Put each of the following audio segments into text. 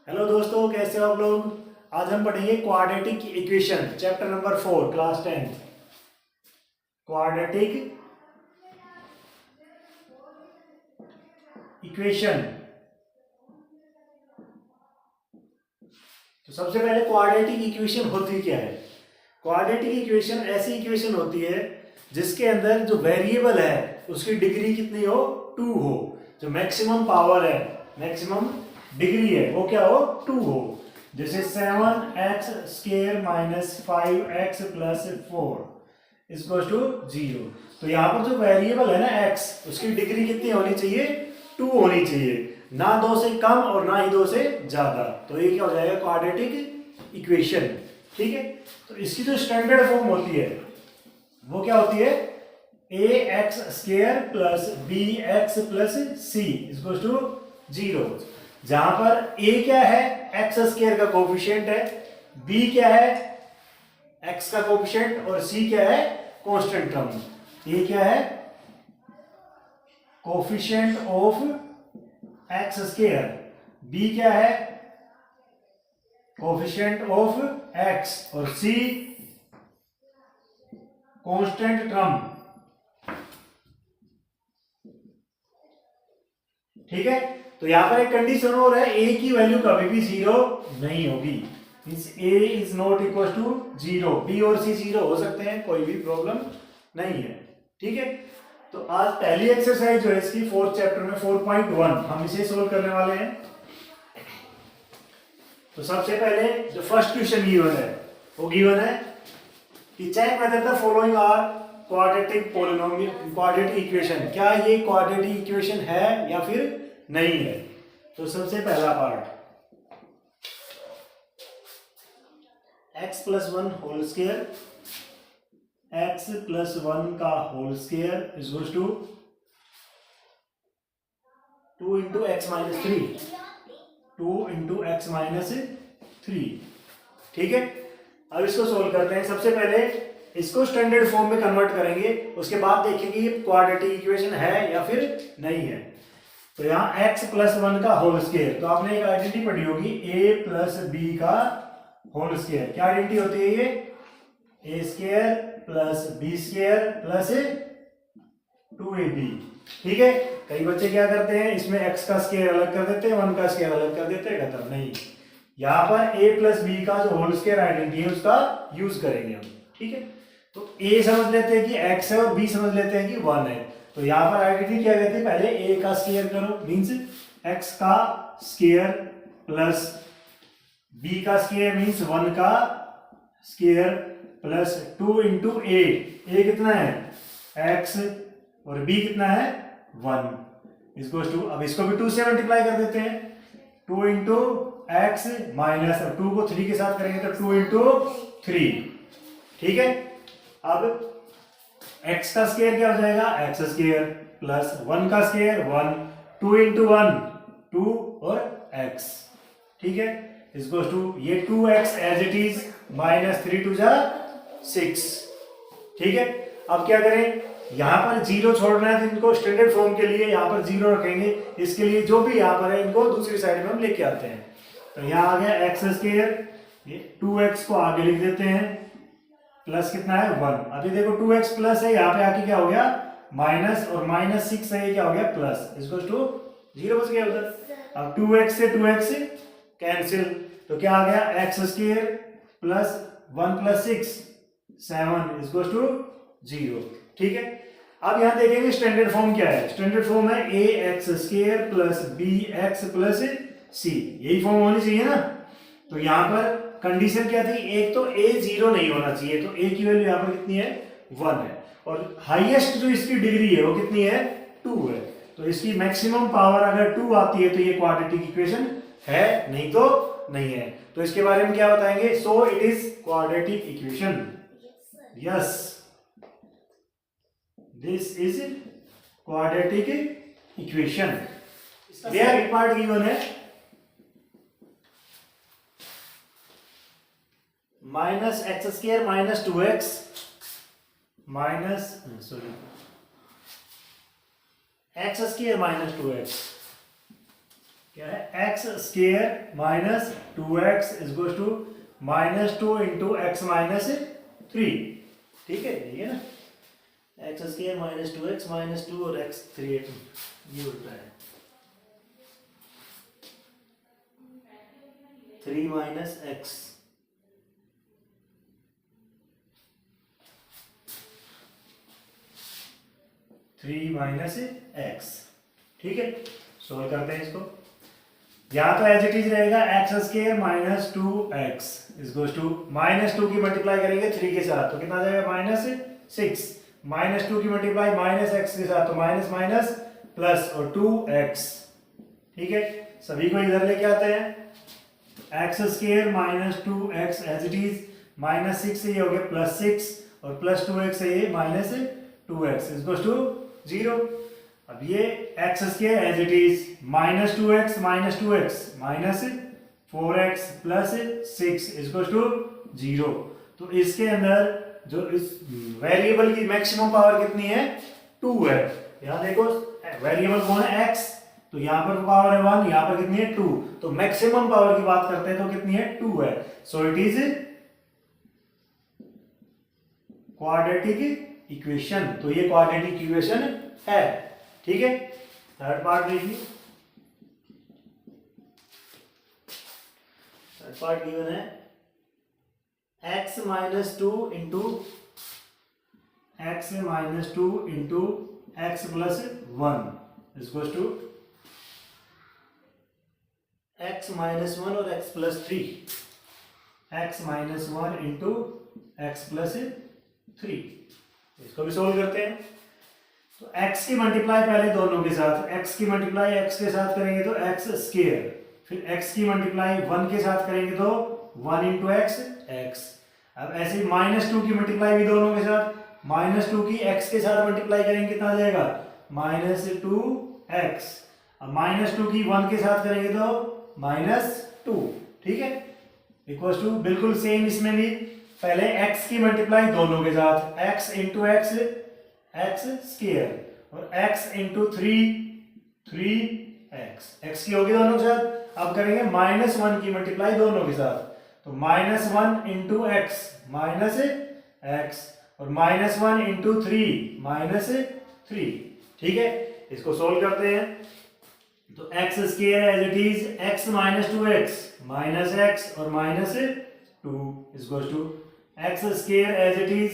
Hello दोस्तों, कैसे हो आप लोग। आज हम पढ़ेंगे quadratic equation, chapter number 4, class 10। Quadratic equation. तो सबसे पहले क्वाड्रेटिक इक्वेशन होती क्या है। क्वाड्रेटिक इक्वेशन ऐसी इक्वेशन होती है जिसके अंदर जो वेरिएबल है उसकी डिग्री कितनी हो, 2 हो। जो मैक्सिमम पावर है, मैक्सिमम डिग्री है, वो क्या हो, 2 हो। जैसे 7x² minus 5x plus 4 equals to 0। तो यहाँ पर जो वेरिएबल है ना x, उसकी डिग्री कितनी होनी चाहिए, 2 होनी चाहिए, ना 2 से कम और ना ही 2 से ज्यादा। तो ये क्या हो जाएगा, क्वाड्रेटिक इक्वेशन। ठीक है। तो इसकी जो स्टैंडर्ड फॉर्म होती है वो क्या होती है, ax² plus bx plus c equals to 0। जहां पर a क्या है, x² का कोफिशिएंट है, b क्या है, x का कोफिशिएंट, और c क्या है, कांस्टेंट टर्म। a क्या है, कोफिशिएंट ऑफ x², b क्या है, कोफिशिएंट ऑफ x, और c कांस्टेंट टर्म। ठीक है। तो यहां पर एक कंडीशन और है, a की वैल्यू कभी भी 0 नहीं होगी। Means a is not equal to 0। b और c 0 हो सकते हैं, कोई भी प्रॉब्लम नहीं है। ठीक है। तो आज पहली एक्सरसाइज जो है इसकी 4th चैप्टर में 4.1 हम इसे सोल्व करने वाले हैं। तो सबसे पहले जो फर्स्ट क्वेश्चन गिवन है वो गिवन है कि check whether the following are quadratic polynomial quadratic equation. क्या ये क्वाड्रेटिक इक्वेशन है या फिर नहीं है। तो सबसे पहला part, x plus 1 whole square, x plus 1 का whole square equals to 2 into x minus 3, 2 into x minus 3। ठीक है। अब इसको सोल्व करते हैं। सबसे पहले इसको स्टैंडर्ड फॉर्म में कन्वर्ट करेंगे, उसके बाद देखेंगे ये क्वाड्रेटिक इक्वेशन है या फिर नहीं है। तो यहाँ x प्लस 1 का होल स्क्वायर, तो आपने एक आइडेंटिटी पढ़ी होगी, a प्लस b का होल स्क्वायर। क्या आइडेंटिटी होती है ये, a² plus b² plus 2ab। ठीक है। कई बच्चे क्या करते हैं, इसमें x का स्क्वायर अलग कर देते हैं, 1 का स्क्वायर अलग कर देते हैं, खत्म। नहीं, यहाँ पर a प्लस b का जो होल स्क्वायर आइडेंटिटी है उसका यूज करेंगे हम। ठीक है। तो a समझ लेते हैं कि x है और b समझ लेते हैं कि 1 है। तो यहाँ पर आइडेंटिटी क्या कहती है, पहले a का स्क्वायर करो, मींस x का स्क्वायर प्लस b का स्क्वायर मींस 1 का स्क्वायर प्लस 2 इंटू a कितना है, x, और b कितना है, 1 इक्वल्स टू, अब इसको भी 2 से मल्टीप्लाई कर देते हैं, 2 इंटू एक्स माइनस 2 को 3 के साथ करेंगे तो 2 इंटू 3। ठीक है। अब x का स्क्वायर क्या हो जाएगा, एक्स स्क्वायर प्लस 1 का स्क्वायर 1, 2 इंटू 1 2 और x। ठीक है। इसको टू, ये 2x as it is minus 3 2 जा 6। ठीक है। अब क्या करें, यहां पर 0 छोड़ना है तो इनको स्टैंडर्ड फॉर्म के लिए यहां पर 0 रखेंगे। इसके लिए जो भी यहां पर है इनको दूसरी साइड में हम लेके आते हैं। तो यहां आ गया एक्स स्क्वायर, ये 2x को आगे लिख देते हैं, प्लस कितना है 1। अभी देखो 2x प्लस है, यहाँ पे आके क्या हो गया माइनस, और माइनस 6 है, ये क्या हो गया प्लस, इसको टू 0 बच गया उधर। अब 2x से 2x कैंसिल, तो क्या आ गया एक्स स्क्वायर प्लस 1 प्लस 6 7 इसको टू 0। ठीक है। अब यहां देखेंगे स्टैंडर्ड फॉर्म क्या है। स्टैंडर्ड फॉर्म है ax² plus bx plus c, यही फॉर्म होनी चाहिए ना। तो यहां पर कंडीशन क्या थी, एक तो a 0 नहीं होना चाहिए, तो a की वैल्यू यहां पर कितनी है, 1 है, और हाईएस्ट जो इसकी डिग्री है वो कितनी है, 2 है। तो इसकी मैक्सिमम पावर अगर 2 आती है तो ये क्वाड्रेटिक इक्वेशन है, नहीं तो नहीं है। तो इसके बारे में क्या बताएंगे, so it is quadratic equation. Yes, this is quadratic equation. Where part given है minus x square minus 2x minus sorry x square minus 2x क्या है, x square minus 2x is two minus 2 into x minus 3। ठीक है, ये ना x square minus 2x minus 2 और x 3, ये उल्टा है, 3 minus x, three minus x. ठीक है, सोल्व करते हैं इसको। यहाँ तो एज इट इज रहेगा x square minus 2x is goes to minus 2 की मल्टीप्लाई करेंगे 3 के साथ तो कितना आ जाएगा माइनस 6, माइनस 2 की मल्टीप्लाई माइनस x के साथ तो माइनस माइनस प्लस और 2x। ठीक है, सभी को इधर लेके आते हैं, x square minus 2x as it is, minus 6 से ये हो गया प्लस 6 और प्लस 2x से ये minus 2x is goes to 0। अब ये x square as it is minus 2x minus 2x minus 4x plus 6 is to 0। तो इसके अंदर जो इस वेरिएबल की मैक्सिमम पावर कितनी है, 2 है। यहाँ देखो वेरिएबल कौन है, x, तो यहाँ पर पावर है 1, यहाँ पर कितनी है 2, तो मैक्सिमम पावर की बात करते हैं तो कितनी है 2 है। So it is quadratic equation, तो ये क्वाड्रेटिक इक्वेशन है। ठीक है, थर्ड पार्ट देखिए, थर्ड पार्ट गिवन है x minus 2 into x minus 2 into x plus 1 is to x minus 1 और x plus 3, x minus 1 into x plus 3। इसको भी सोल्व करते हैं। तो x की मल्टीप्लाई पहले दोनों के साथ, x की मल्टीप्लाई x के साथ करेंगे तो x स्क्वायर, फिर x की मल्टीप्लाई 1 के साथ करेंगे तो 1 इंटू एक्स x। अब ऐसे माइनस 2 की मल्टीप्लाई भी दोनों के साथ, माइनस 2 की x के साथ मल्टीप्लाई करेंगे कितना आ जाएगा माइनस 2x। अब माइनस 2 की 1 के साथ करेंगे तो माइनस 2। ठीक है, इक्वल टू बिल्कुल सेम इसमें भी, पहले x की मल्टीप्लाई दोनों के साथ, x into x x square और x इंटू 3x, x की होगी दोनों के साथ। अब करेंगे माइनस 1 की मल्टीप्लाई दोनों के साथ, तो minus 1 into x minus x और माइनस 1 इंटू 3 माइनस 3। ठीक है, इसको सोल्व करते हैं। तो x square as it is x minus 2x minus x और minus 2 is goes to x square as it is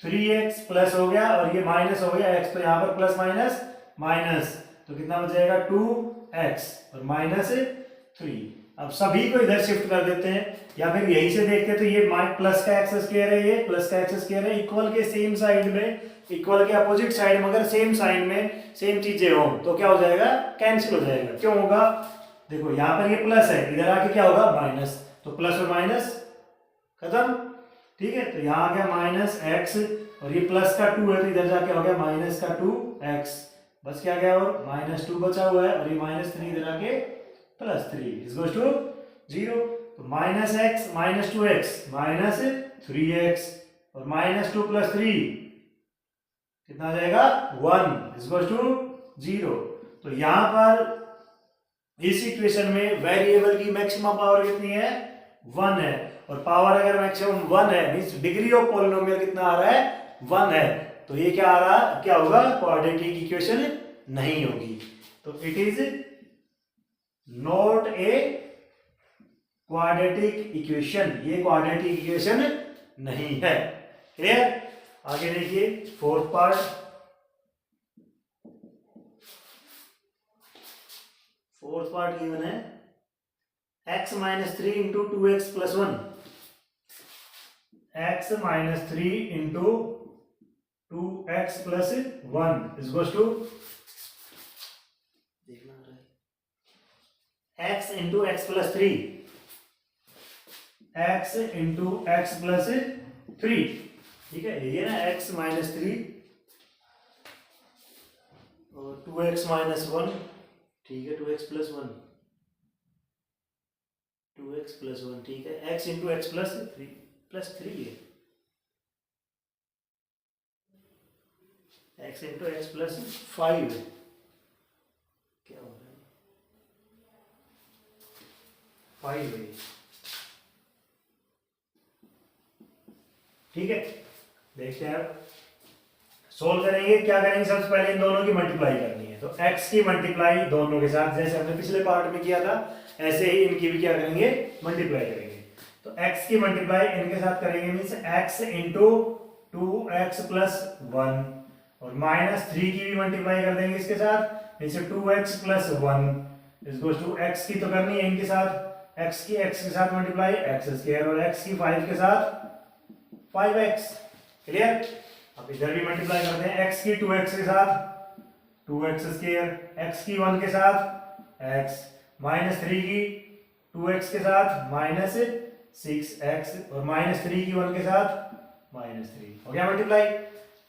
3x plus हो गया और ये माइनस हो गया x, तो यहाँ पर प्लस माइनस माइनस, तो कितना बच जाएगा 2x और माइनस 3। अब सभी को इधर शिफ्ट कर देते हैं या फिर यही से देखते हैं, तो ये प्लस का एक्स स्क्वायर है, ये प्लस का एक्स स्क्वायर है, इक्वल के सेम साइड में, इक्वल के अपोजिट साइड में अगर सेम साइन में सेम चीजें हो तो क्या हो जाएगा, कैंसिल हो जाएगा। क्यों होगा, देखो यहाँ पर ये प्लस है, इधर आके क्या होगा माइनस, तो प्लस और माइनस खत्म। ठीक है, तो यहाँ आ गया माइनस एक्स और ये प्लस का 2 है तो इधर जाके हो गया माइनस का 2x, बस क्या गया और माइनस 2 बचा हुआ है और ये माइनस 3 इधर आके प्लस 3 इज गोज टू 0। तो minus x minus 2x minus 3x और माइनस 2 प्लस 3 कितना आ जाएगा 1 इज गोज टू 0। तो यहाँ पर इस इक्वेशन में वेरिएबल की मैक्सिमम पावर कितनी है 1 है, और पावर अगर मैक्सिमम 1 है मींस डिग्री ऑफ पॉलिनोमियल कितना आ रहा है 1 है, तो ये क्या आ रहा, क्या होगा, क्वाड्रेटिक इक्वेशन नहीं होगी। तो it is not a quadratic equation, ये क्वाड्रेटिक इक्वेशन नहीं है। क्लियर, आगे देखिए fourth part. Fourth part given है x minus 3 into 2x plus 1, x minus 3 into 2x plus 1 is goes to, देखना रहा है x into x plus 3, x into x plus 3। ठीक है, ये ना x माइनस 3 और 2x माइनस 1, ठीक है 2x प्लस 1, 2x प्लस 1, ठीक है, x इंटू एक्स प्लस 3 है, x इंटू एक्स प्लस 5 है, क्या हो रहा है, 5 है। ठीक है, देखते हैं अब सोल्व करेंगे। क्या करेंगे, सबसे पहले इन दोनों की मल्टीप्लाई करनी है, तो x की मल्टीप्लाई दोनों के साथ जैसे हमने पिछले पार्ट में किया था ऐसे ही इनकी भी क्या करेंगे, मल्टीप्लाई करेंगे। तो x की मल्टीप्लाई इनके साथ करेंगे means x into 2x plus 1 और -3 की भी मल्टीप्लाई कर देंगे इसके साथ means 2x plus 1 is to x की तो करनी है इनके साथ, x की x के साथ मल्टीप्लाई x स्क्वायर और x की 5 के साथ 5x। क्लियर, अब इधर भी मल्टीप्लाई करते हैं, x की 2x के साथ 2x स्क्वायर, x की 1 के साथ x, -3 की 2x के साथ -6x और -3 की 1 के साथ -3 हो गया मल्टीप्लाई।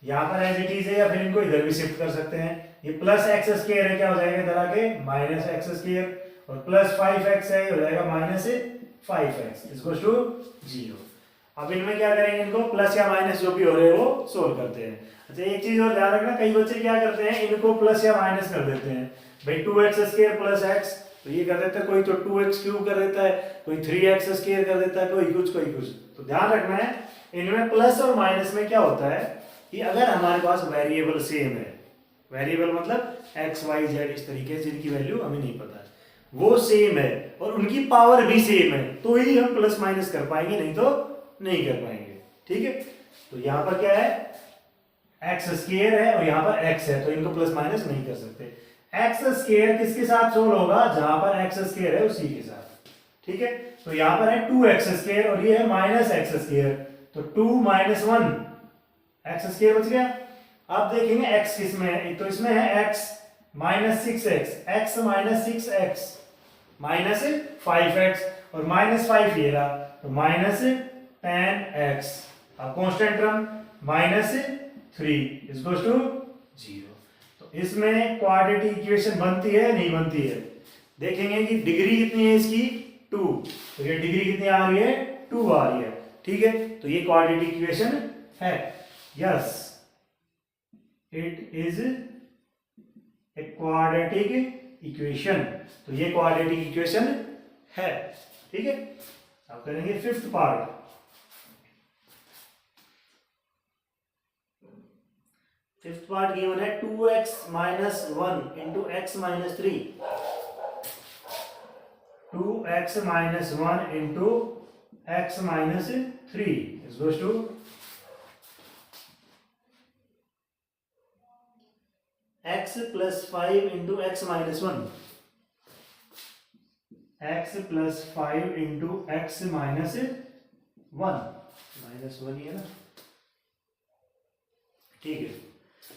यहाँ पर एज इट इज है या फिर इनको इधर भी शिफ्ट कर सकते हैं, ये प्लस एक्स स्क्वायर है क्या हो जाएगा इधर आके -x स्क्वायर और प्लस 5x है हो जाएगा -5x इज टू 0। अब इनमें क्या करेंगे, इनको प्लस या माइनस जो भी हो रहे हैं वो सोल्व करते हैं। अच्छा एक चीज और ध्यान रखना, कई बच्चे क्या करते हैं इनको प्लस या माइनस कर देते हैं, भाई 2x स्क्वायर प्लस x तो ये कर देता है, कोई तो 2x क्यूब कर देता है, कोई 3x स्क्वायर कर देता है, कोई कुछ। तो ध्यान रखना है इनमें प्लस और माइनस में क्या होता है कि अगर हमारे पास वेरिएबल सेम है, वेरिएबल मतलब x y z इस तरीके से जिनकी वैल्यू हमें नहीं पता वो सेम है और उनकी पावर भी सेम है तो ही हम प्लस माइनस कर पाएंगे, नहीं तो नहीं कर पाएंगे। ठीक है, तो यहां पर क्या है एक्स स्क्वायर है और यहां पर x है तो इनको प्लस माइनस नहीं कर सकते। एक्स स्क्वायर किसके साथ सोल्व होगा, जहां पर एक्स स्क्वायर है उसी के साथ। ठीक है, तो यहां पर है 2x स्क्वायर और ये है -x स्क्वायर तो 2 - 1 x स्क्वायर बच गया। अब देखेंगे x किस में है, तो इसमें है x -6x, x -6x -5x और -5 ये रहा तो -10x। अब कांस्टेंट टर्म -3 इज टू 0। तो इसमें क्वाड्रेटिक इक्वेशन बनती है नहीं बनती है, देखेंगे कि डिग्री कितनी है इसकी 2 तो ये डिग्री कितनी आ रही है 2 आ रही है। ठीक है, तो ये क्वाड्रेटिक इक्वेशन है, yes it is a quadratic equation, तो ये क्वाड्रेटिक इक्वेशन है। ठीक है, अब करेंगे fifth part. Fifth part given है 2x - 1 into x - 3, 2x - 1 into x - 3 is to x plus 5 into x - 1, x plus 5 into x - 1 -1 ही है ना। ठीक है,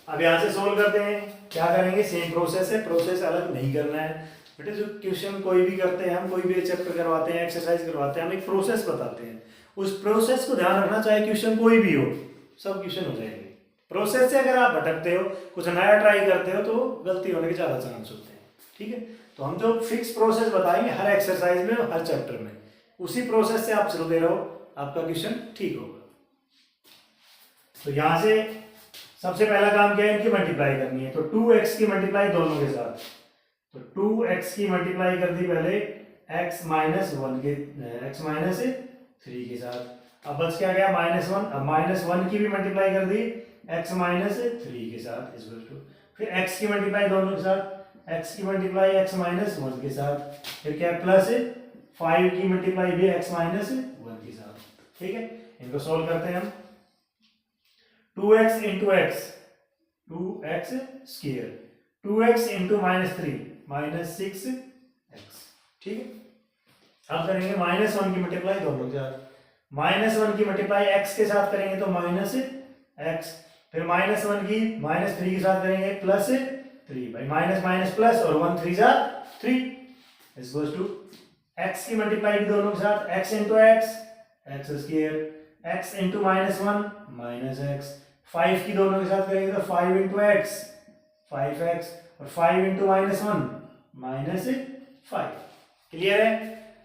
अब यहां से सोल्व करते हैं, क्या करेंगे सेम प्रोसेस है, प्रोसेस अलग नहीं करना है बेटे। जो क्वेश्चन कोई भी करते हैं हम, कोई भी चैप्टर करवाते हैं एक्सरसाइज करवाते हैं, हम एक प्रोसेस बताते हैं, उस प्रोसेस को ध्यान रखना, चाहे क्वेश्चन कोई भी हो सब क्वेश्चन हो जाएंगे। प्रोसेस से अगर आप भटकते हो, कुछ नया ट्राई करते हो तो गलती होने के ज्यादा चांस होते हैं। ठीक है, तो हम जो फिक्स प्रोसेस बताएंगे हर एक्सरसाइज में हर चैप्टर में, उसी प्रोसेस से आप चलते रहो, आपका क्वेश्चन ठीक होगा। तो यहां से सबसे पहला काम क्या है, इनकी मल्टीप्लाई करनी है, तो 2x की मल्टीप्लाई दोनों के साथ, तो 2x की मल्टीप्लाई कर दी पहले x - 1 के x - 3 के साथ। अब बच क्या गया -1, अब -1 की भी मल्टीप्लाई कर दी x - 3 के साथ इज टू, फिर x की मल्टीप्लाई दोनों के साथ, x की मल्टीप्लाई x - 1 के साथ, फिर क्या प्लस 5 की मल्टीप्लाई भी x - 1 के साथ। ठीक है, इनको सोल्व करते हैं हम। 2x into x 2x square, 2x into -3 -6x। ठीक है, अब करेंगे -1 की मल्टीप्लाई दोनों के साथ, -1 की मल्टीप्लाई x के साथ करेंगे तो -x, फिर -1 की -3 के साथ करेंगे +3 भाई माइनस माइनस प्लस और 1 3 जा 3 इज टू x की मल्टीप्लाई भी दोनों के साथ x into x square, x into -1 -x, 5 की दोनों के साथ करेंगे तो 5 इंटू x 5x और 5 इंटू -1 -5। क्लियर है,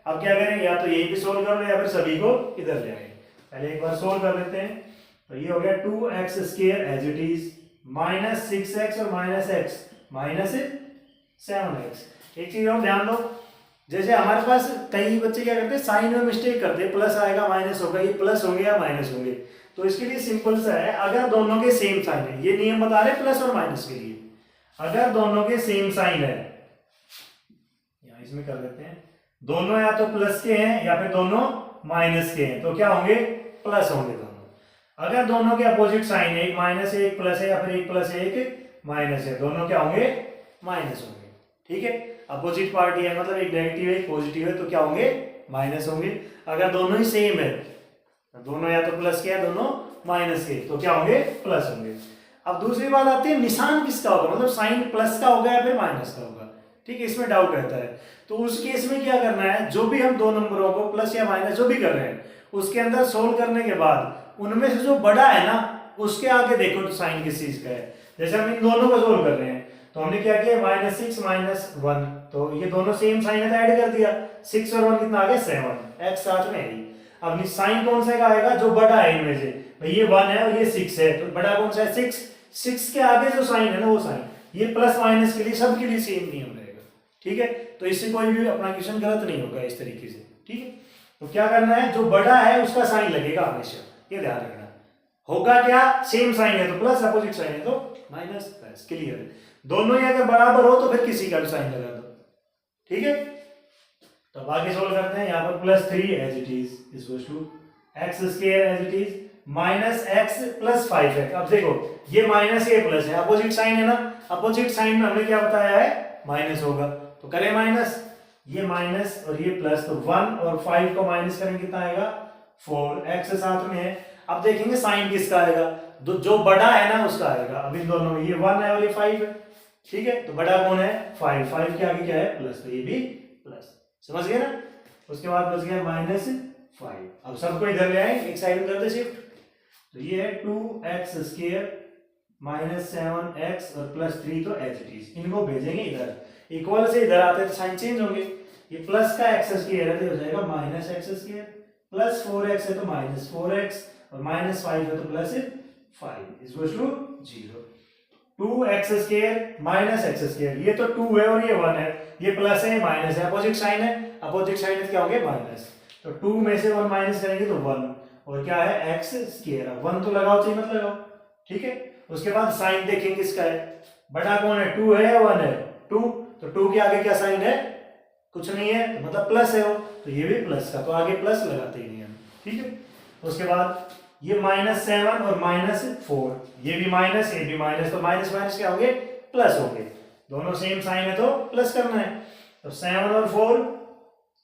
अब क्या करेंगे, या तो यही भी सोल्व कर लो या फिर सभी को इधर ले आएंगे। पहले एक बार सोल्व कर लेते हैं, तो ये हो गया 2x square as it is -6x और -x -7x। एक चीज और ध्यान दो, जैसे हमारे पास कई बच्चे क्या करते हैं, साइन में मिस्टेक करते हैं, प्लस आएगा माइनस होगा, ये प्लस होंगे या माइनस होंगे। तो इसके लिए सिंपल सा है, अगर दोनों के सेम साइन है, ये नियम बता रहे प्लस और माइनस के लिए, अगर दोनों के सेम साइन है, यहाँ इसमें कर देते हैं, दोनों या तो प्लस के हैं या फिर दोनों माइनस के हैं, तो क्या होंगे, प्लस होंगे दोनों। अगर दोनों के अपोजिट साइन है, एक माइनस है एक प्लस है, या फिर एक प्लस है एक माइनस है, दोनों क्या होंगे, माइनस होंगे। ठीक है, अपोजिट पार्टी है, मतलब एक नेगेटिव है एक पॉजिटिव है, तो क्या होंगे, माइनस होंगे। अगर दोनों ही सेम है, दोनों या तो प्लस के या दोनों माइनस के, तो क्या होंगे, प्लस होंगे। अब दूसरी बात आती है, निशान किसका होगा, मतलब साइन प्लस का होगा या फिर माइनस का होगा। ठीक है, इसमें डाउट रहता है। तो उस केस में क्या करना है, जो भी हम दो नंबरों को प्लस या माइनस जो भी कर रहे हैं, उसके अंदर सोल्व करने के बाद उनमें से जो बड़ा है ना, उसके आगे देखो तो साइन किस चीज का है। जैसे हम इन दोनों को सोल्व कर रहे हैं, तो हमने क्या किया, -6 -1, तो ये दोनों सेम साइन है तो ऐड कर दिया, 6 और 1 कितना आ गया, 7, x साथ में है। अब साइन कौन सा का आएगा, जो बड़ा है इनमें से, भाई ये 1 है और ये 6 है, तो बड़ा कौन सा है, 6 के आगे जो साइन है ना वो साइन, ये प्लस माइनस के लिए सबके लिए सेम नियम रहेगा। ठीक है, तो इससे कोई भी अपना क्वेश्चन गलत नहीं होगा इस तरीके से। ठीक है, तो क्या करना है, जो बड़ा है उसका साइन लगेगा हमेशा, ये ध्यान रखना। होगा क्या, सेम साइन है तो प्लस, अपोजिट साइन है तो माइनस, बस क्लियर। दोनों ही अगर बराबर हो तो फिर किसी का भी साइन लगा दो। ठीक है, तो अब आगे सोल्व करते हैं। यहाँ पर +3 as it is equals to x square as it is -x + 5x। अब देखो ये माइनस ये प्लस है, अपोजिट साइन है ना, अपोजिट साइन में हमने क्या बताया है, माइनस होगा, तो करें माइनस, ये माइनस और ये प्लस, तो 1 और 5 को माइनस करेंगे कितना आएगा, 4, x साथ में है। अब देखेंगे साइन किसका आएगा, जो बड़ा है ना उसका आएगा। अब इन दोनों में ये 1 है और ये 5 है। ठीक है, तो बड़ा कौन है, 5 के आगे क्या है, प्लस, तो ये भी प्लस, समझ गए ना। उसके बाद बच गया -5। अब सबको इधर ले आए, एक साइड में करते शिफ्ट, तो ये है 2x² -7x और +3, तो एज इट इज, इनको भेजेंगे इधर, इक्वल से इधर आते तो साइन चेंज होंगे। ये प्लस का x² है तो हो जाएगा -x² प्लस 4x है तो -4x और -5 है तो +5 इक्वल्स टू 0। 2x² -x², ये तो 2 है और ये 1 है, ये प्लस है माइनस है, अपोजिट साइन है, अपोजिट साइन है क्या हो गया, माइनस, तो 2 में से 1 माइनस करेंगे तो 1, और क्या है, x², 1 तो लगाओ चाहिए मत लगाओ। ठीक है, उसके बाद साइन देखेंगे इसका है, बड़ा कौन है, 2 है या 1 है, 2, तो 2 के आगे क्या साइन है, कुछ नहीं है, तो मतलब प्लस है वो, तो ये भी प्लस का, तो आगे प्लस लगाते ही नहीं हम। ठीक है, उसके बाद ये -7 और -4, ये भी माइनस ये भी माइनस, तो माइनस माइनस क्या होंगे, प्लस होंगे, दोनों सेम साइन है तो प्लस करना है। तो 7 और 4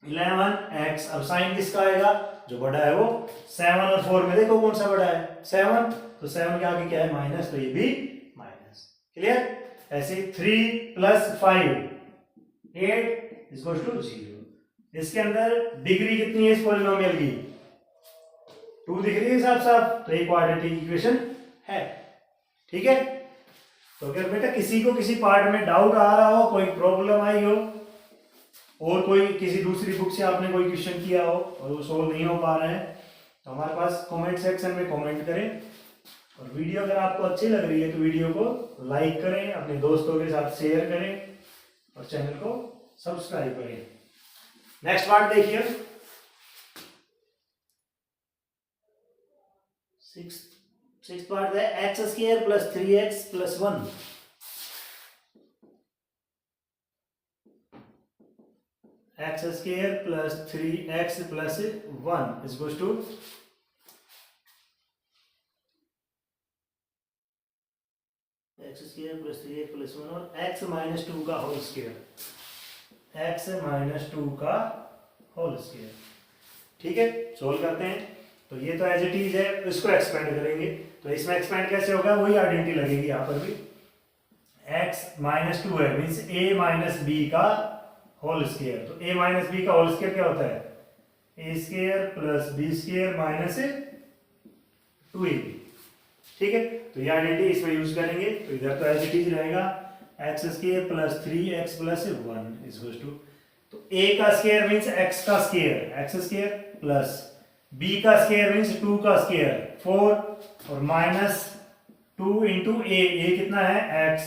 11x। अब साइन किसका आएगा, जो बड़ा है वो, 7 और 4 में देखो कौन सा बड़ा है, 7, तो 7 के आगे क्या है, माइनस, तो ये भी माइनस। क्लियर। ऐसे 3 + 5 8 इक्वल्स टू 0। इसके अंदर डिग्री कितनी है इस पॉलिनोमियल की, 2 दिख रही है साफ साफ, तो एक क्वाड्रेटिक इक्वेशन है। ठीक है, तो अगर बेटा किसी को किसी पार्ट में डाउट आ रहा हो, कोई प्रॉब्लम आई हो, और कोई किसी दूसरी बुक से आपने कोई क्वेश्चन किया हो और वो सोल्व नहीं हो पा रहा है, तो हमारे पास कमेंट सेक्शन में कमेंट करें। और वीडियो अगर आपको अच्छी लग रही है तो वीडियो को लाइक करें, अपने दोस्तों के साथ शेयर करें और चैनल को सब्सक्राइब करें। नेक्स्ट पार्ट देखिए, 6th पार्ट है x² + 3x + 1। x² + 3x + 1 equals to x² + 3x + 1 और x - 2 का होल स्क्वायर, x - 2 का होल स्क्वायर। ठीक है, सोल्व करते हैं। तो ये तो एज इट इज है, इसको एक्सपेंड करेंगे, तो इसमें एक्सपेंड कैसे होगा, वही आइडेंटिटी लगेगी यहाँ पर भी। x - 2 है मींस a - b का होल स्क्वायर, तो a - b का होल स्क्वायर क्या होता है, a² + b² - 2ab। ठीक है, तो ये आइडेंटिटी इसमें यूज करेंगे, तो इधर तो एज इट इज रहेगा x² + 3x + 1 इक्वल्स टू, तो a का स्क्वायर मींस x का स्क्वायर, x² प्लस b का स्क्वायर मींस 2 का स्क्वायर 4 और -2 × a, a कितना है x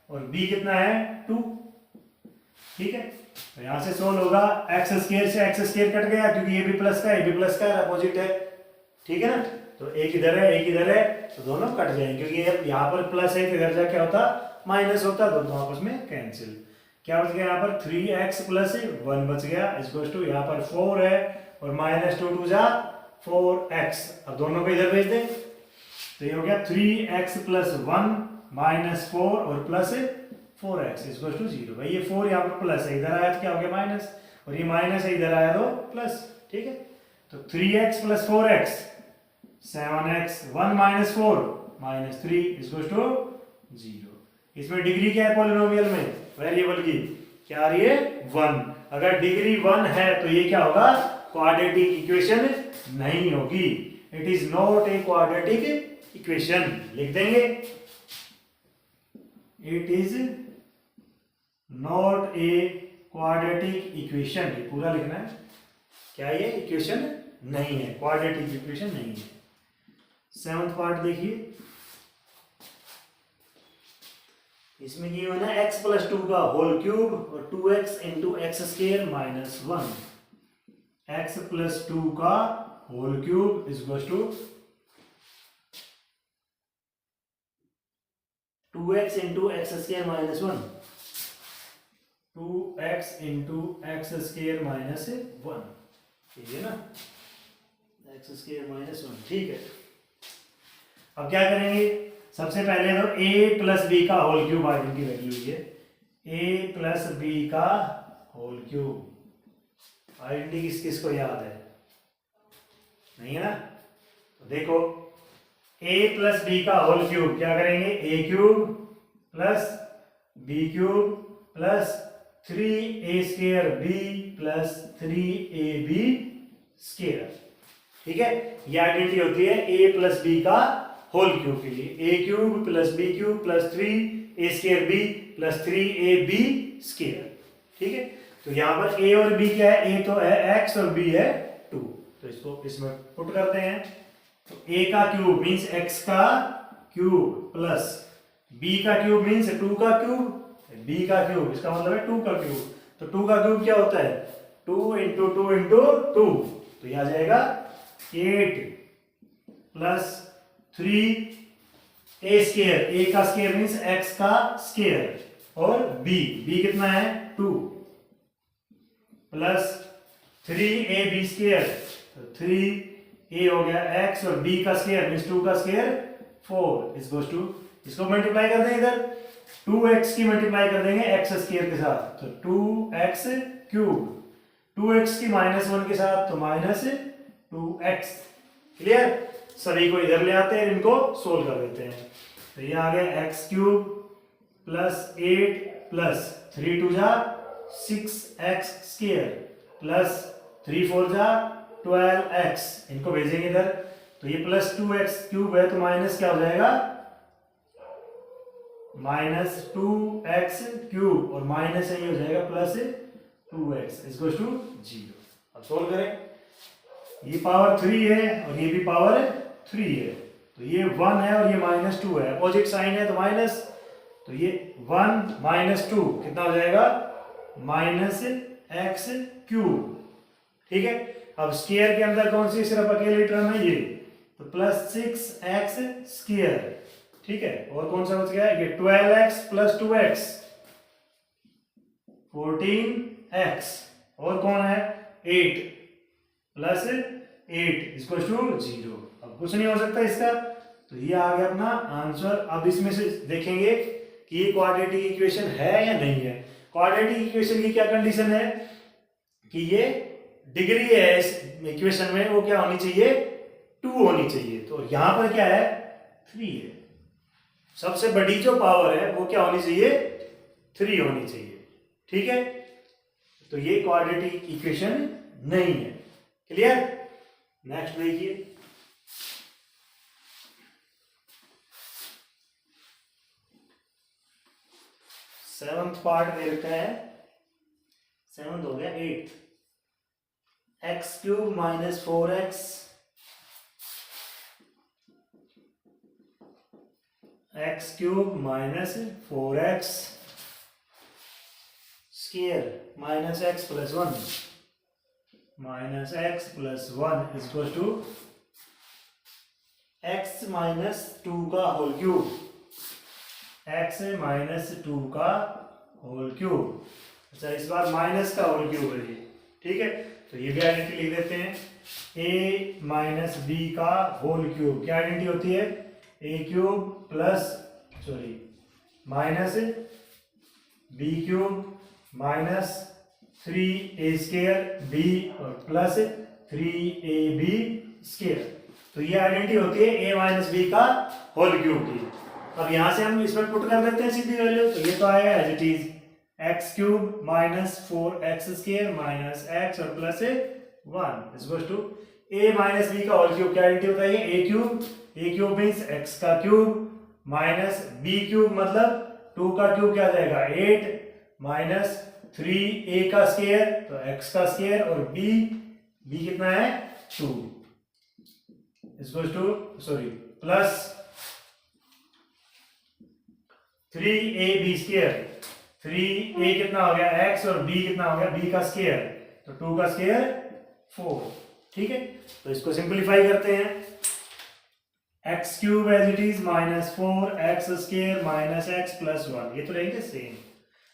और b कितना है 2। ठीक है, तो यहाँ से सोल्व होगा, एक्स स्क्वायर से एक्स स्क्वायर कट गया क्योंकि ये भी प्लस का है, ये भी प्लस का है, अपोजिट है, ठीक है ना। तो एक इधर है एक इधर है, तो दोनों कट जाएंगे क्योंकि यहाँ पर प्लस है तो इधर जा क्या होता माइनस होता, दोनों आपस में कैंसिल। क्या बच गया यहाँ पर 3x प्लस 1 बच गया, इक्वल्स टू यहाँ पर 4 है और माइनस 2 2 जा 4x। अब दोनों को इधर भेज दें तो ये हो गया 3x प्लस 1 माइनस 4 और प्लस 4x इक्वल्स टू 0। भाई ये 4 यहाँ पर प्लस है, इधर आया तो क्या हो गया माइनस, और ये माइनस है इधर आया तो प्लस, ठीक है। तो 3x plus 4x 7x 1 minus 4 minus 3 equals to 0। इसमें डिग्री क्या है पॉलिनोमियल में, वेरिएबल की क्या आ रही है 1। अगर डिग्री 1 है तो ये क्या होगा क्वाड्रेटिक इक्वेशन नहीं होगी, it is not a quadratic equation. लिख देंगे it is not a quadratic equation, ये पूरा लिखना है। क्या ये इक्वेशन नहीं है, क्वाड्रेटिक इक्वेशन नहीं है। 7th पार्ट देखिए, इसमें ये हो ना x प्लस 2 का होल क्यूब और 2x into x square minus 1, x plus 2 का whole cube is to 2x into x square minus 1, 2x into x square minus 1, ठीक है ना, एक्स स्क्र माइनस 1, ठीक है। अब क्या करेंगे, सबसे पहले तो a प्लस बी का होल क्यूब आइडेंटिटी वैल्यू है, a प्लस बी का होल क्यूब आइडेंटिटी किस किस को याद है, नहीं है ना। तो देखो a प्लस बी का होल क्यूब क्या करेंगे, a cube plus b cube plus 3a square b plus 3ab square, ठीक है। ये आइडेंटिटी होती है a प्लस बी का होल क्यूब के लिए, a cube plus b cube plus 3a square b plus 3ab square, ठीक है। तो यहाँ पर a और b क्या है, a तो है x और b है 2, तो इसको इसमें पुट करते हैं। तो a का क्यूब मीन्स x का क्यूब प्लस b का क्यूब मीन्स 2 का क्यूब, b का क्यूब इसका मतलब है 2 का क्यूब। तो 2 का क्यूब क्या होता है 2 इंटू 2 इंटू 2, तो यह आ जाएगा 8 प्लस 3a स्क्वायर, a का स्क्वायर मीन्स x का स्क्वायर और b कितना है 2 प्लस 3ab स्क्वायर, तो 3a हो गया x और b का स्क्वायर मीन्स 2 का स्क्वायर 4 इज गोस टू, इसको मल्टीप्लाई कर देंगे इधर 2x की मल्टीप्लाई कर देंगे x स्क्वायर के साथ, तो 2x क्यूब, 2x की माइनस 1 के साथ तो माइनस 2x, क्लियर। सभी को इधर ले आते हैं, इनको सोल्व कर देते हैं। तो ये आ गया x क्यूब प्लस 8 प्लस 3 2 जा 6x स्क्वायर प्लस 3 4 जा 12x, इनको भेजेंगे इधर, तो ये प्लस 2x क्यूब है तो माइनस क्या हो जाएगा माइनस 2x क्यूब और माइनस ये हो जाएगा प्लस 2x इक्वल टू 0। अब सोल्व करें, ये पावर 3 है और ये भी पावर 3 है, तो ये 1 है और ये माइनस 2 है, अपोजिट साइन है तो माइनस, तो ये 1 माइनस 2 कितना हो जाएगा माइनस x क्यूब, ठीक है। अब स्क्वायर के अंदर कौन सी सिर्फ अकेली टर्म है ये, तो प्लस 6x स्क्वायर, ठीक है। और कौन सा बच गया ये 12x प्लस 2x 14x, और कौन है 8 प्लस 8 इक्वल टू 0। अब कुछ नहीं हो सकता इसका, तो ये आ गया अपना आंसर। अब इसमें से देखेंगे कि ये क्वाड्रेटिक इक्वेशन है या नहीं है। क्वाड्रेटिक इक्वेशन की क्या कंडीशन है कि ये डिग्री है इस इक्वेशन में वो क्या होनी चाहिए 2 होनी चाहिए, तो यहां पर क्या है 3 है, सबसे बड़ी जो पावर है वो क्या होनी चाहिए 3 होनी चाहिए, ठीक है। तो ये क्वाड्रेटिक इक्वेशन नहीं है, क्लियर। नेक्स्ट देखिए, सेवंथ पार्ट दे रखा है, सेवंथ हो गया 8th, x cube minus 4x x cube minus 4x square minus x plus one is equal to x minus two का whole cube, x minus two का होल क्यूब। अच्छा इस बार माइनस का होल क्यूब है ये, ठीक है। तो ये भी आइडेंटिटी लिख देते हैं, ए माइनस बी का होल क्यूब। क्या आइडेंटिटी होती है, a cube plus minus b cube minus 3a square b और प्लस 3ab स्केयर। तो ये आइडेंटिटी होती है a माइनस बी का होल क्यूब की। अब यहां से हम इसमें पुट कर देते हैं सीधी वैल्यू, तो ये तो आएगा as it is x cube minus 4x square minus x और plus 1 is equal to a minus b का होल क्यूब। क्या आइडेंटिटी होता है, a क्यूब मीन्स x का क्यूब माइनस b क्यूब मतलब 2 का क्यूब क्या आ जाएगा 8 माइनस 3a का स्केयर तो x का स्केयर और b कितना है 2 is two plus 3ab square, 3a कितना हो गया x और b कितना हो गया b का स्केयर तो 2 का स्केयर 4, ठीक है। तो इसको सिंपलीफाई करते हैं, x cube as it is minus 4x square minus x plus 1, ये तो रहेंगे सेम।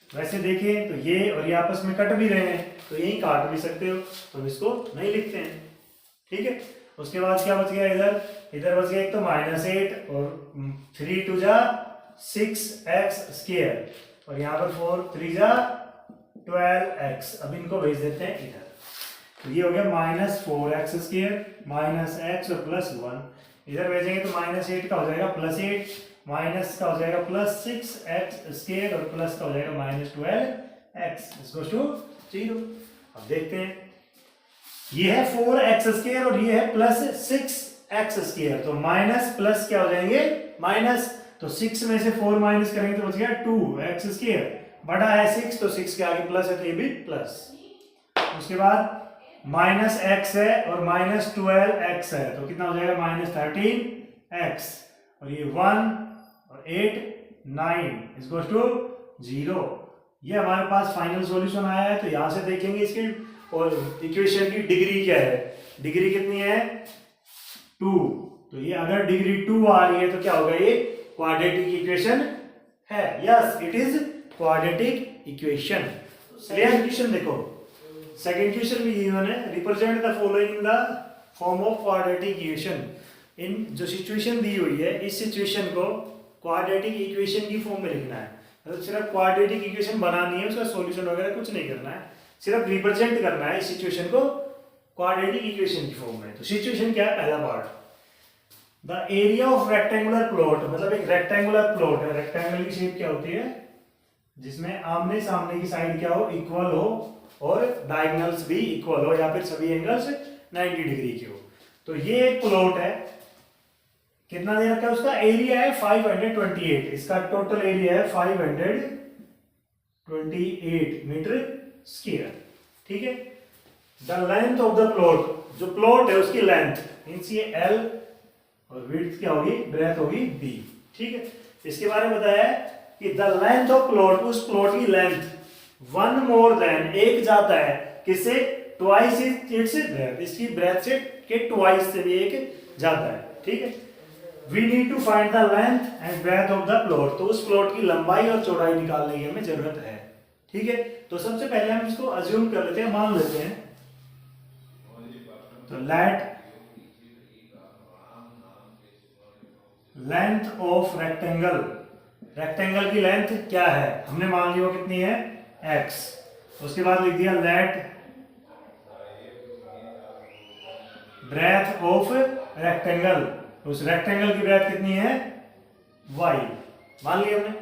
वैसे देखें तो ये और ये आपस में कट भी रहे हैं तो यही काट भी सकते हो, तो इसको नहीं लिखते हैं, ठीक है। उसके बाद क्या बच गया, इधर बच गया एक तो माइनस 8 और 3 टू जा 6x स्केयर और यहाँ पर 4 3 जा 12x। अब इनको भेज देते हैं इधर, तो ये हो गया minus 4x square minus x और प्लस 1। इधर भेजेंगे तो माइनस 8 का हो जाएगा प्लस 8, माइनस का हो जाएगा प्लस 6x स्केयर और प्लस का हो जाएगा माइनस 12x इसको टू 0। अब देखते हैं, ये है 4x स्केयर और ये है प्लस 6x स्केयर, तो माइनस प्लस क्या हो जाएंगे माइनस, तो 6 में से 4 माइनस करेंगे तो बच गया 2x स्केयर, बड़ा है 6 तो 6 के आगे प्लस है तो ये भी प्लस। उसके बाद माइनस एक्स है और माइनस 12x है तो कितना हो जाएगा माइनस 13x और ये 1 और 8 9 इज टू 0। ये हमारे पास फाइनल सॉल्यूशन आया है। तो यहां से देखेंगे इसकी और इक्वेशन की डिग्री क्या है, डिग्री कितनी है 2, तो ये अगर डिग्री 2 आ रही है तो क्या होगा, ये क्वाड्रेटिक इक्वेशन है। Yes it is quadratic equation. Clear equation देखो, सेकंड क्वेश्चन भी गिवन है, represent the following in the form of quadratic equation. इन जो सिचुएशन दी हुई है इस सिचुएशन को क्वाड्रेटिक इक्वेशन की फॉर्म में लिखना है, मतलब सिर्फ क्वाड्रेटिक इक्वेशन बनानी है, उसका सॉल्यूशन वगैरह कुछ नहीं करना है, सिर्फ रिप्रेजेंट करना है इस सिचुएशन को क्वाड्रेटिक इक्वेशन की फॉर्म में। तो सिचुएशन क्या है, पहला part, the area of rectangular plot, मतलब एक रेक्टेंगुलर प्लॉट है, रेक्टेंगल की शेप क्या होती है जिसमें आमने सामने की साइड क्या हो इक्वल हो और डायगोनल्स भी इक्वल हो या फिर सभी एंगल्स 90 डिग्री के हो। तो ये एक प्लॉट है, कितना दे रखा है, उसका एरिया है 528, इसका टोटल एरिया है 528 मीटर स्क्वायर, ठीक है। The length of the plot, जो प्लॉट है उसकी लेंथ मींस ये L और विड्थ क्या होगी, ब्रेथ होगी B, ठीक है। इसके बारे में बताया है कि द लेंथ ऑफ प्लॉट, उस प्लॉट की लेंथ 1 मोर देन, एक जाता है किससे, ट्वाइस इट्स ब्रेथ, इसकी ब्रेथ से के ट्वाइस से भी एक जाता है, ठीक है। We need to find the length and breadth of the plot, तो उस प्लॉट की लंबाई और चौड़ाई निकालने की हमें जरूरत है, ठीक है। तो सबसे पहले हम इसको अज्यूम कर लेते हैं, मान लेते हैं, तो late length of rectangle, rectangle की लेंथ क्या है हमने मान लिया कितनी है x, उसके बाद लिख दिया लेट ब्रेथ ऑफ रेक्टेंगल, उस रेक्टेंगल की ब्रेथ कितनी है y, मान लिया हमने।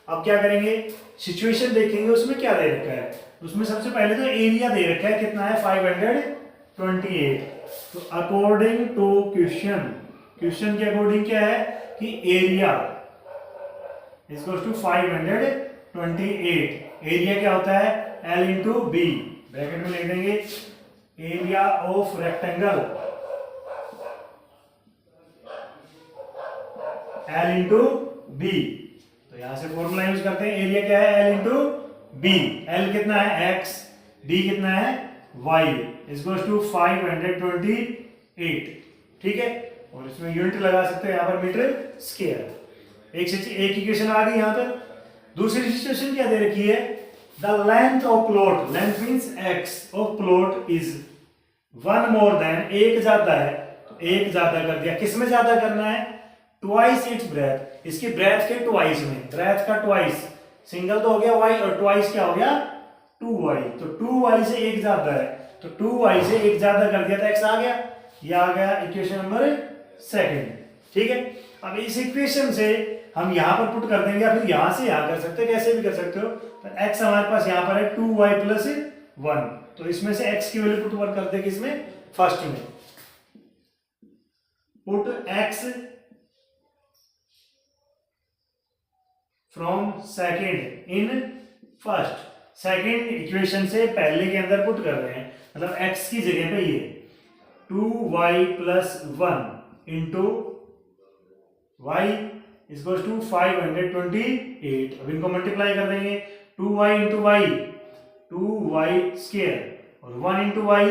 अब क्या करेंगे, सिचुएशन देखेंगे उसमें क्या दे रखा है, उसमें सबसे पहले तो एरिया दे रखा है कितना है 528। तो अकॉर्डिंग टू क्वेश्चन, क्वेश्चन के अकॉर्डिंग क्या है कि एरिया इक्वल्स टू 528, एरिया क्या होता है L इंटू बी, ब्रैकेट में लिख देंगे area of rectangle L into b. तो यहां से फॉर्मूला यूज करते हैं, एरिया क्या है L इंटू b, l कितना है x, d कितना है y, इक्वल्स टू 528। ठीक है, और इसमें यूनिट लगा सकते हैं यहाँ पर मीटर स्क्वायर। एक इक्वेशन आ गई यहाँ पर। दूसरी सिचुएशन क्या दे रखी है, the length of plot, length means x of plot is one more than, एक ज्यादा है तो एक ज्यादा कर दिया, किस में ज्यादा करना है, ट्वाइस इट्स ब्रेथ, इसकी ब्रेथ के ट्वाइस में, ब्रेथ का ट्वाइस, सिंगल तो हो गया y और ट्वाइस क्या हो गया 2y, तो 2y से एक ज्यादा है तो 2y से एक ज्यादा कर दिया तो x आ गया, ये आ गया इक्वेशन नंबर सेकंड। ठीक है, अब इस इक्वेशन से हम यहां पर पुट कर देंगे या फिर यहां से यहां कर सकते हैं, कैसे भी कर सकते हो। तो x हमारे पास यहां पर है 2y प्लस 1, तो इसमें से x की वैल्यू पुट कर देंगे इसमें फर्स्ट में, put x from second in first, second equation से पहले के अंदर पुट कर रहे हैं, मतलब x की जगह पे ये 2y plus 1 into y equals to 528। अब इनको मल्टीप्लाई कर देंगे, 2y into Y 2y square और 1 इंटू वाई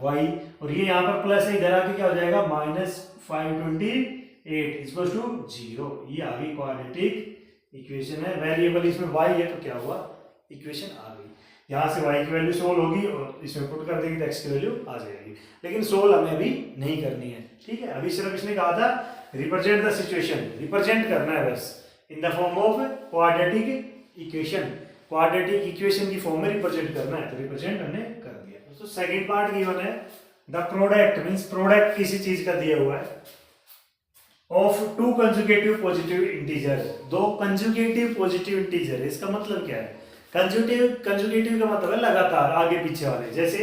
y, और ये यहाँ पर प्लस है, इधर आके क्या हो जाएगा माइनस 528 इक्वल्स टू 0। ये आ गई क्वाड्रेटिक इक्वेशन है, वेरिएबल इसमें y है तो क्या हुआ इक्वेशन आ गई। यहाँ से y की वैल्यू सोल्व होगी और इसमें पुट कर देंगे तो x की वैल्यू आ जाएगी, लेकिन सोल्व हमें अभी नहीं करनी है। ठीक है, अभी सिर्फ इसने कहा था रिप्रेजेंट द सिचुएशन, रिप्रेजेंट करना है बस in the form of quadratic equation, quadratic equation की फॉर्म में रिप्रेजेंट करना है, तो रिप्रेजेंट हमने कर दिया। तो सेकंड पार्ट गिवन है, द प्रोडक्ट मींस प्रोडक्ट किसी चीज का दिया हुआ है of two conjugative positive integer, दो कंजुगेटिव पॉजिटिव इंटीजर, इसका मतलब क्या है, कंजुगेटिव का मतलब है लगातार आगे पीछे वाले, जैसे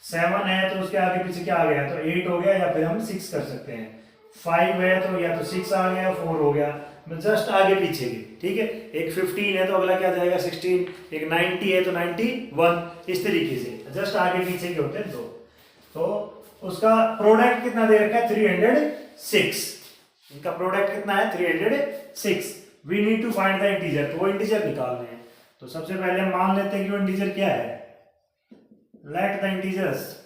7 है तो उसके आगे पीछे क्या आ गया तो 8 हो गया, या फिर हम 6 कर सकते हैं, 5 है तो या तो 6 आ गया 4 हो गया, जस्ट आगे पीछे की। ठीक है, एक 15 है तो अगला क्या जाएगा 16, एक 90 है तो 91, इस तरीके से जस्ट आगे पीछे के होते हैं दो। तो उसका प्रोडक्ट कितना दे रखा है 306, इनका प्रोडक्ट कितना है 306। We need to find the integer, तो वो इंटीजर निकालने हैं। तो सबसे पहले हम मान लेते हैं कि वो इंटीजर क्या है, लेट द इंटीजर्स,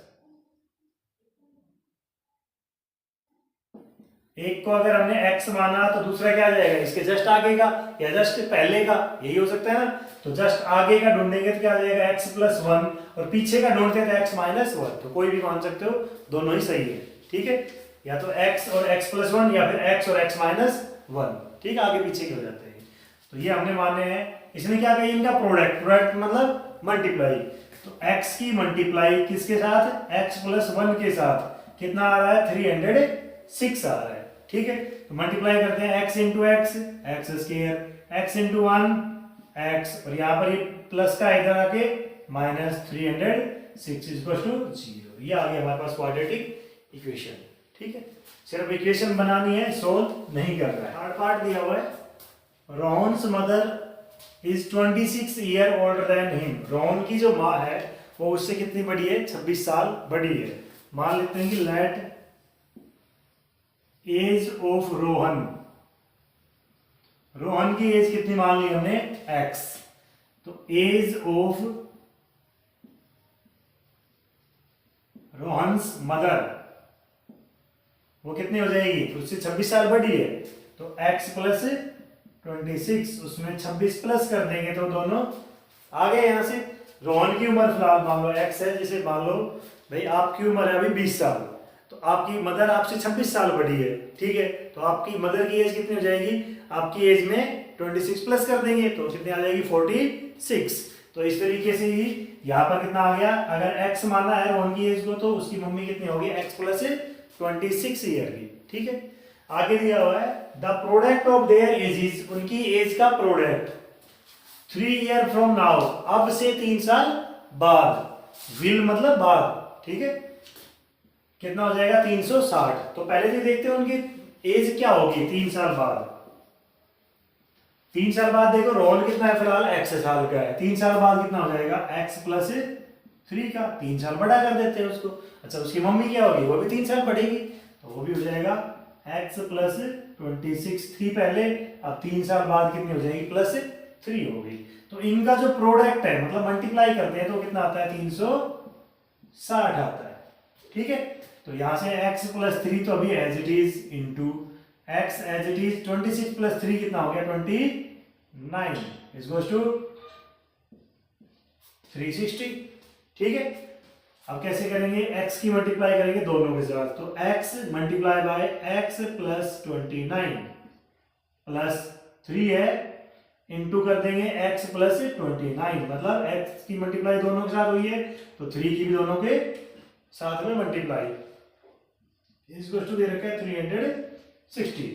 एक को अगर हमने x माना तो दूसरा क्या आ जाएगा इसके जस्ट आगे का या जस्ट पहले का, यही हो सकता है ना, तो जस्ट आगे का ढूंढेंगे तो क्या आ जाएगा x प्लस 1, और पीछे का ढूंढते हैं तो x माइनस 1, तो कोई भी मान सकते हो, दोनों ही सही है। ठीक है, या तो x और x प्लस 1 या फिर x और x माइनस 1, ठीक है, आगे पीछे के हो जाते हैं। तो ये हमने माने हैं। इसने क्या कहा, इनका प्रोडक्ट, प्रोडक्ट मतलब मल्टीप्लाई, तो x की मल्टीप्लाई किसके साथ, x प्लस 1 के साथ, कितना आ रहा है 306 आ रहा है। ठीक है, तो मल्टीप्लाई करते हैं x into x, x square, x into 1 x, और यहाँ पर ये प्लस का इधर आके माइनस 306 इक्वल टू 0। ये आ गया हमारे पास क्वाड्रेटिक इक्वेशन। ठीक है, सिर्फ इक्वेशन बनानी है, सोल्व नहीं कर रहा है। थर्ड पार्ट दिया हुआ है, Rohan's mother is 26 year older than him, Rohan की जो माँ है वो उससे कितनी बड़ी है, 26 साल बड़ी है। मान लेते हैं कि let age of Rohan, Rohan की एज कितनी मान ली हमने x, तो एज ऑफ रोहन्स मदर वो कितनी हो जाएगी, तो उससे 26 साल बड़ी है, तो x प्लस 26, उसमें 26 प्लस कर देंगे तो दोनों आ गए। यहां से रोहन की उम्र फिलहाल मान लो x है, जैसे मान लो भाई आपकी उम्र है अभी 20 साल, तो आपकी मदर आपसे 26 साल बड़ी है। ठीक है, तो आपकी मदर की एज कितनी हो जाएगी, आपकी एज में 26 प्लस कर देंगे तो कितनी आ जाएगी 46। तो इस तरीके से ही यहाँ पर कितना आ गया, अगर x माना है रोहन की एज को तो उसकी मम्मी कितनी होगी x प्लस 26 ईयर की। ठीक है, आगे दिया हुआ है the product of their edges, उनकी एज का प्रोडक्ट 3 ईयर फ्रॉम नाउ, अब से 3 साल बाद, विल मतलब बाद। ठीक है, कितना हो जाएगा 360। तो पहले तो देखते हैं उनकी एज क्या होगी 3 साल बाद। 3 साल बाद देखो रोहन कितना है फिलहाल x साल का है, 3 साल बाद कितना हो जाएगा x प्लस 3 का, 3 साल बड़ा कर देते हैं उसको। अच्छा, उसकी मम्मी क्या होगी, वो भी 3 साल बढ़ेगी, तो वो भी हो जाएगा x प्लस 26, 3 पहले, अब 3 साल बाद कितनी हो जाएगी प्लस 3 होगी। तो तो इनका जो प्रोडक्ट है मतलब मल्टीप्लाई करते हैं तो कितना आता है 360 आता है। ठीक है, तो यहां से x प्लस 3 तो अभी as it is into x as it is 26 plus 3 कितना हो गया 29 इज गोस टू 360। ठीक है, अब कैसे करेंगे, x की मल्टीप्लाई करेंगे दोनों के साथ, तो x multiply by x plus 29 plus 3 है इंटू कर देंगे x प्लस 29, मतलब x की मल्टीप्लाई दोनों के साथ हुई है तो 3 की भी दोनों के साथ में मल्टीप्लाई, इसको दे रखा है 360।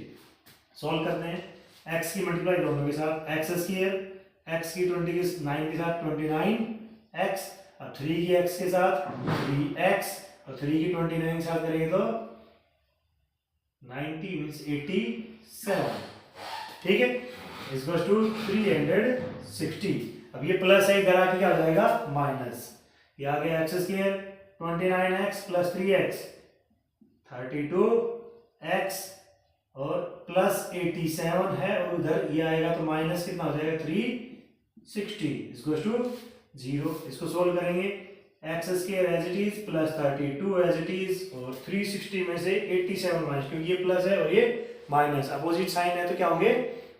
सॉल्व करते हैं, x की मल्टीप्लाई दोनों के साथ x स्क्वायर, x की 29 के साथ 29x और 3 की x के साथ 3x और 3 की 29 के साथ करेंगे तो 90 मींस 87। ठीक है, इज इक्वल टू 360। अब ये प्लस है, इधर आके क्या हो जाएगा माइनस, ये आ गया x square 29x plus 3x 32x और प्लस 87 है और उधर ये आएगा तो माइनस कितना हो जाएगा 360 इसको टू 0। इसको सोल्व करेंगे, x square as it is plus 32 as it is और 360 में से 87 माइनस, क्योंकि ये प्लस है और ये माइनस, अपोजिट साइन है तो क्या होंगे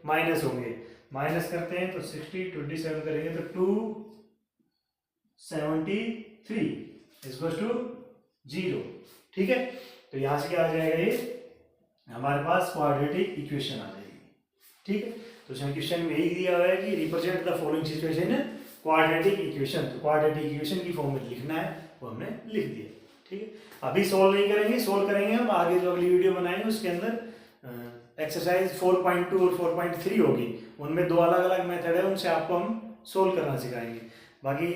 माइनस होंगे। माइनस करते हैं तो 60 27 करेंगे तो 273 इसको टू 0। ठीक है, तो यहां से क्या आ जाएगा, ये हमारे पास क्वाड्रेटिक इक्वेशन आ जाएगी। ठीक है, तो इसमें क्वेश्चन में यही दिया हुआ है कि represent the following situation quadratic equation, तो क्वाड्रेटिक इक्वेशन की फॉर्म में लिखना है वो हमने लिख दिया। ठीक है, अभी सोल्व नहीं करेंगे, सोल्व करेंगे हम आगे जो अगली वीडियो बनाएंगे उसके अंदर एक्सरसाइज 4.2 और 4.3 होगी, उनमें दो अलग अलग मेथड है, उनसे आपको हम सोल्व करना सिखाएंगे। बाकी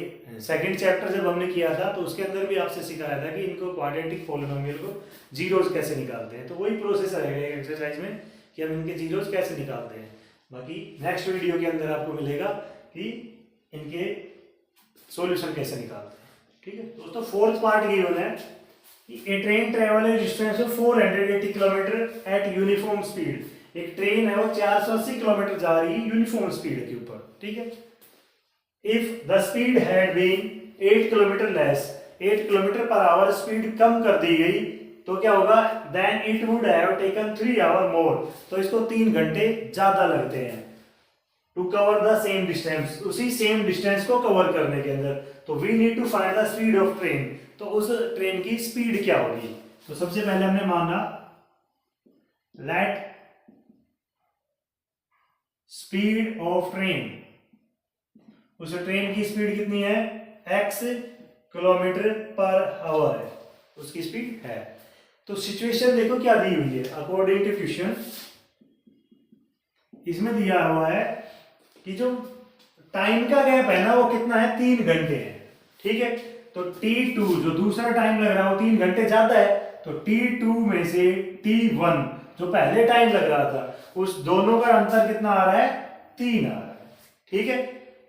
सेकंड चैप्टर जब हमने किया था तो उसके अंदर भी आपसे सिखाया था कि इनको क्वाड्रेटिक पॉलिनोमियल को जीरोस कैसे निकालते हैं, तो वही प्रोसेस रहेगा एक्सरसाइज में कि हम इनके जीरोस कैसे निकालते हैं। बाकी नेक्स्ट वीडियो के अंदर आपको मिलेगा कि इनके सॉल्यूशन कैसे निकालते हैं। ठीक है दोस्तों, फोर्थ पार्ट गिवन है कि a train travel a distance of 480 kilometre at uniform speed. एक ट्रेन है वो 480 किलोमीटर जा रही है यूनिफॉर्म स्पीड के ऊपर। ठीक है, if the speed had been 8 kilometre less, 8 kilometre per hour speed कम कर दी गई तो क्या होगा, then it would have taken 3 hour more, तो इसको 3 घंटे ज्यादा लगते हैं to cover the same distance, उसी सेम डिस्टेंस को कवर करने के अंदर। तो we need to find the speed of train, तो उस ट्रेन की स्पीड क्या होगी। तो सबसे पहले हमने माना लेट स्पीड ऑफ ट्रेन, उस ट्रेन की स्पीड कितनी है x किलोमीटर पर आवर है, उसकी स्पीड है। तो सिचुएशन देखो क्या दी हुई है अकॉर्डिंग टू क्वेश्चन, इसमें दिया हुआ है कि जो टाइम का गैप है ना वो कितना है 3 घंटे है। ठीक है, तो T2 जो दूसरा टाइम लग रहा है वो 3 घंटे ज्यादा है, तो T2 में से T1 जो पहले टाइम लग रहा था उस दोनों का अंतर कितना आ रहा है 3 आ रहा है। ठीक है,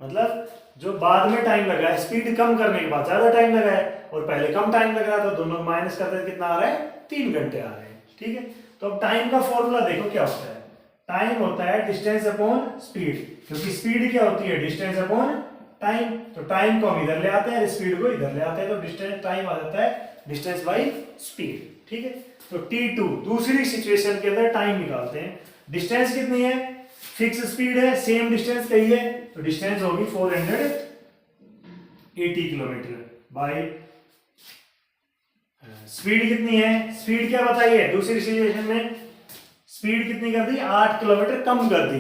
मतलब जो बाद में टाइम लगा है स्पीड कम करने के बाद ज्यादा टाइम लगा है और पहले कम टाइम लग रहा था, दोनों को माइनस करते कितना आ रहा है 3 घंटे आ रहे हैं। ठीक है, तो अब टाइम का फॉर्मूला देखो क्या होता है, टाइम होता है डिस्टेंस अपॉन स्पीड, क्योंकि स्पीड क्या होती है डिस्टेंस अपॉन टाइम, तो टाइम को हम इधर ले आते हैं स्पीड को इधर ले आते हैं, तो डिस्टेंस टाइम आ जाता है डिस्टेंस बाई स्पीड। ठीक है, तो T2 दूसरी सिचुएशन के अंदर टाइम निकालते हैं, डिस्टेंस कितनी है फिक्स स्पीड है सेम डिस्टेंस कही है, तो डिस्टेंस होगी 480 किलोमीटर बाई स्पीड कितनी है, स्पीड क्या बताइए दूसरी सिचुएशन में स्पीड कितनी कर दी 8 किलोमीटर कम कर दी।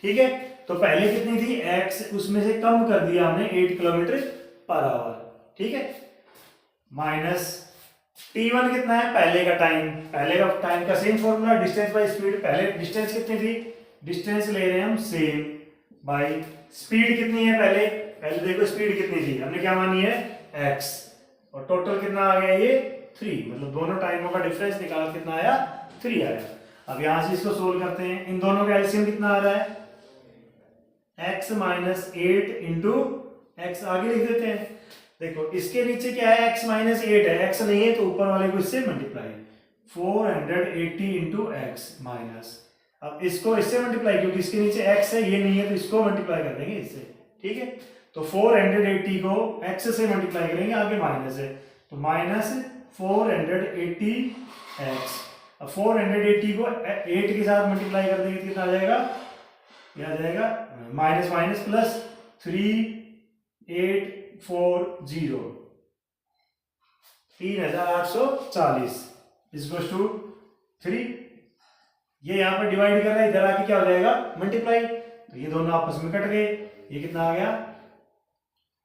ठीक है, तो पहले कितनी थी x, उसमें से कम कर दिया हमने 8 किलोमीटर पर आवर। ठीक है, माइनस T1 कितना है पहले का टाइम का same formula distance by speed, पहले डिस्टेंस कितनी थी, डिस्टेंस ले रहे हैं हम सेम बाय स्पीड कितनी है पहले देखो स्पीड कितनी थी हमने क्या मानी है x, और टोटल कितना आ गया ये 3, मतलब दोनों टाइमों का डिफरेंस निकाल कितना आया 3 आया। अब यहां से इसको सोल्व करते हैं, इन दोनों का एलसीएम कितना आ रहा है x माइनस 8 इंटू एक्स, आगे लिख देते हैं। देखो इसके नीचे क्या है x माइनस 8 है, x नहीं है तो ऊपर वाले को इससे मल्टीप्लाई 480 इंटू एक्स माइनस, अब इसको इससे मल्टीप्लाई क्योंकि इसके नीचे x है ये नहीं है तो इसको मल्टीप्लाई कर देंगे इससे ठीक है। तो 480 को x से मल्टीप्लाई करेंगे, आगे माइनस है तो माइनस 480x। अब 480 को 8 के साथ मल्टीप्लाई कर देंगे कितना आ जाएगा, ये आ जाएगा minus minus plus 3840 3840 equal to 3। ये यहाँ पर डिवाइड कर रहा है, इधर आके क्या हो जाएगा मल्टीप्लाई, तो ये दोनों आपस में कट गए, ये कितना आ गया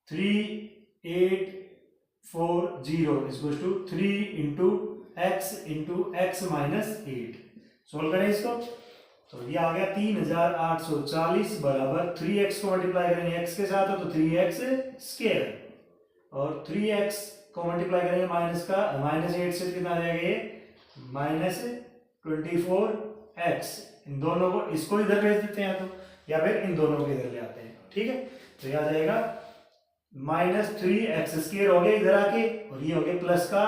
3840 equal to 3 into x minus 8। Solve करें इसको, तो ये आ गया 3840 बराबर 3x को मल्टीप्लाई करेंगे x के साथ तो 3x स्क्वायर, और 3x को मल्टीप्लाई करेंगे माइनस 8 से कितना आ जाएगा ये माइनस 24x। इन दोनों को, इसको इधर भेज देते हैं तो, या फिर इन दोनों को इधर ले आते हैं, ठीक है। तो ये आ जाएगा माइनस 3x स्क्वायर हो गया इधर आके, और ये हो गया प्लस का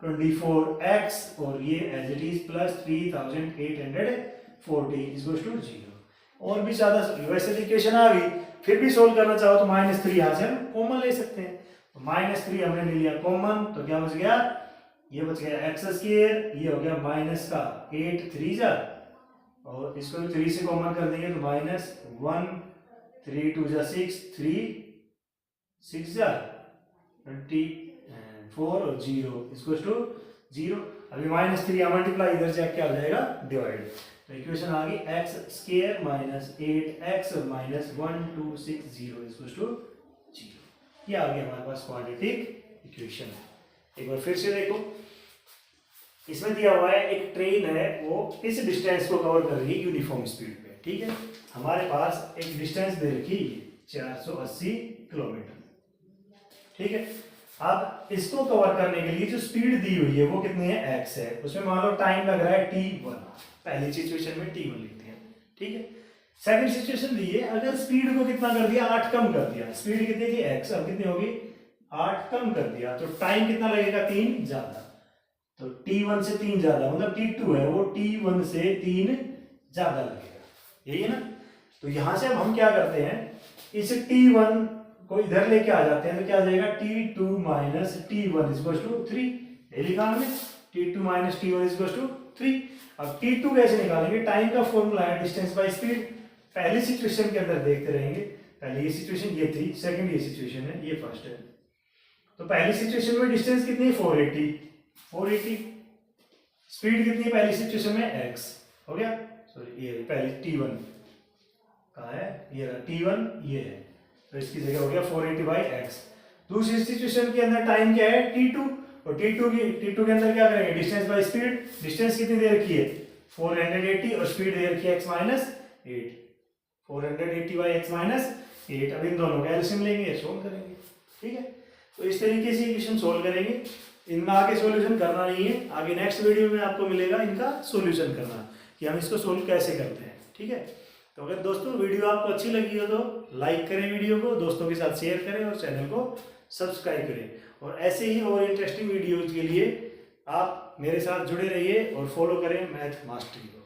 24x, और ये as it is plus 3840 equal to 0। और भी ज्यादा वैसे इक्वेशन आ गई, फिर भी सोल्व करना चाहो तो -3 यहाँ से हम कॉमन ले सकते हैं, तो -3 हमने ले लिया कॉमन, तो क्या बच गया, ये बच गया x स्क्वायर, ये हो गया माइनस का 8 3 जा, और इसको भी 3 से कॉमन कर देंगे तो -1 3 2 जा 6 3 6 जा 24 और 0 इक्वल टू 0। अभी -3 यहाँ मल्टीप्लाई, इधर से क्या हो जाएगा डिवाइड, तो इक्वेशन आ गई x square minus 8x minus 1260 equal to 0। ये आ गया हमारे पास क्वाड्रेटिक इक्वेशन। एक बार फिर से देखो, इसमें दिया हुआ है एक ट्रेन है, वो इस डिस्टेंस को कवर कर रही है यूनिफॉर्म स्पीड पे, ठीक है। हमारे पास एक डिस्टेंस दे रखी है 480 किलोमीटर, ठीक है। अब इसको कवर करने के लिए जो स्पीड दी हुई है वो कितनी है x है, उसमें मान लो टाइम लग रहा है t1, पहली सिचुएशन में t1 लिखते हैं, ठीक है। सेकंड सिचुएशन दी है, अगर स्पीड को कितना कर दिया 8 कम कर दिया, स्पीड कितनी थी x, अब कितनी होगी 8 कम कर दिया, तो टाइम कितना लगेगा 3 ज्यादा, तो t1 से 3 ज्यादा मतलब t2 है वो t1 से 3 ज्यादा लगेगा, यही है ना। तो यहां से अब हम क्या करते हैं, इस t1 को इधर लेके आ जाते हैं, तो क्या आ जाएगा t2 minus t1 equal to 3, ये लिखा हमने t2 minus t1 equal to 3। अब t2 कैसे निकालेंगे, टाइम का फॉर्मूला है डिस्टेंस बाय स्पीड, पहली सिचुएशन के अंदर देखते रहेंगे, पहले ये सिचुएशन ये थी, सेकंड ये सिचुएशन है, ये फर्स्ट है। तो पहली सिचुएशन में डिस्टेंस कितनी है 480, स्पीड कितनी है पहली सिचुएशन में x हो गया, सॉरी ये पहली t1 कहाँ है, ये t1 ये है, तो इसकी जगह हो गया 480/x। दूसरी सिचुएशन के अंदर टाइम क्या है t2, और t2 के अंदर क्या करेंगे डिस्टेंस बाय स्पीड, डिस्टेंस कितनी दे रखी है 480 और स्पीड दे रखी है x माइनस 8, 480/x माइनस 8। अब इन दोनों का एलसीएम लेंगे, सोल्व करेंगे, ठीक है। तो इस तरीके से इक्वेशन सोल्व करेंगे, इनमें आगे सॉल्यूशन करना नहीं है, आगे नेक्स्ट वीडियो में आपको मिलेगा इनका सॉल्यूशन करना कि हम इसको सोल्व कैसे करते हैं, ठीक है। तो अगर दोस्तों वीडियो आपको अच्छी लगी हो तो लाइक करें, वीडियो को दोस्तों के साथ शेयर करें और चैनल को सब्सक्राइब करें, और ऐसे ही और इंटरेस्टिंग वीडियोज के लिए आप मेरे साथ जुड़े रहिए और फॉलो करें मैथ मास्टरी को।